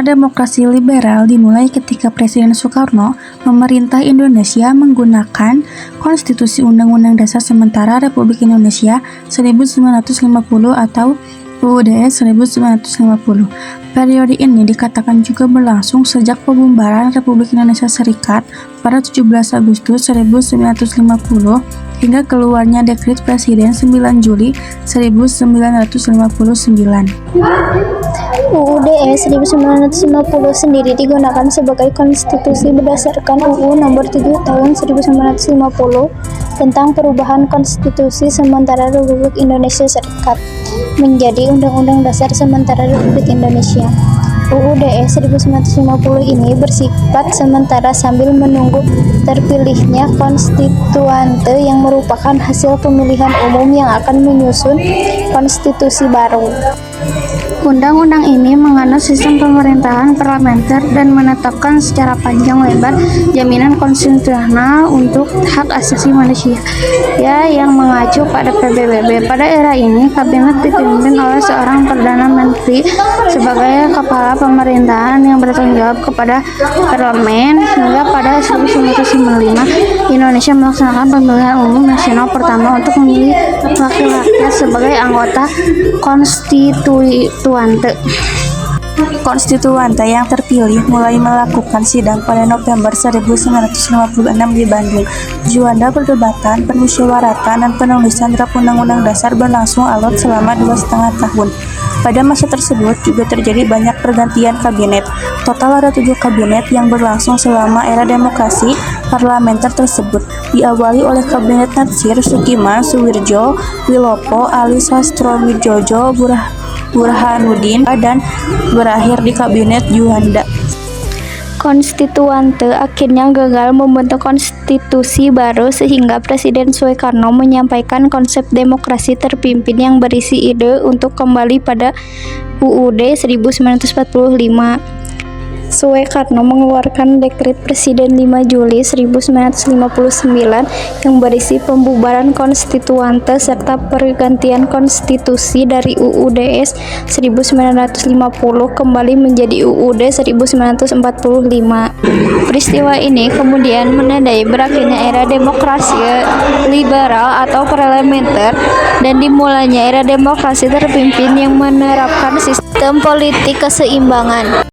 demokrasi liberal dimulai ketika Presiden Soekarno memerintah Indonesia menggunakan Konstitusi Undang-Undang Dasar Sementara Republik Indonesia 1950 atau UUD 1950. Periode ini dikatakan juga berlangsung sejak pembubaran Republik Indonesia Serikat pada 17 Agustus 1950 hingga keluarnya Dekret Presiden 9 Juli 1959. UUD 1950 sendiri digunakan sebagai konstitusi berdasarkan UU Nomor 7 Tahun 1950 tentang perubahan Konstitusi Sementara Republik Indonesia Serikat menjadi Undang-Undang Dasar Sementara Republik Indonesia. UUD 1950 ini bersifat sementara sambil menunggu terpilihnya konstituante yang merupakan hasil pemilihan umum yang akan menyusun konstitusi baru. Undang-undang ini menganut sistem pemerintahan parlementer dan menetapkan secara panjang lebar jaminan konstitusional untuk hak asasi manusia yang mengacu pada PBB. Pada era ini, kabinet dipimpin oleh seorang Perdana Menteri sebagai kepala pemerintahan yang bertanggung jawab kepada parlemen. Hingga pada 1995, Indonesia melaksanakan pemilihan umum nasional pertama untuk memilih wakil rakyat sebagai anggota Konstituante yang terpilih mulai melakukan sidang pada November 1956 di Bandung. Juanda perdebatan, permusyawaratan, dan penulisan draft Undang-Undang Dasar berlangsung alot selama 2,5 tahun. Pada masa tersebut juga terjadi banyak pergantian kabinet. Total ada 7 kabinet yang berlangsung selama era demokrasi parlementer tersebut. Diawali oleh Kabinet Natsir, Sukiman, Suwirjo, Wilopo, Ali Sastroamidjojo, Burhanuddin, dan berakhir di Kabinet Juanda. Konstituante akhirnya gagal membentuk konstitusi baru sehingga Presiden Soekarno menyampaikan konsep demokrasi terpimpin yang berisi ide untuk kembali pada UUD 1945. Soekarno mengeluarkan Dekret Presiden 5 Juli 1959 yang berisi pembubaran konstituante serta pergantian konstitusi dari UUDS 1950 kembali menjadi UUD 1945. Peristiwa ini kemudian menandai berakhirnya era demokrasi liberal atau parlementer dan dimulainya era demokrasi terpimpin yang menerapkan sistem politik keseimbangan.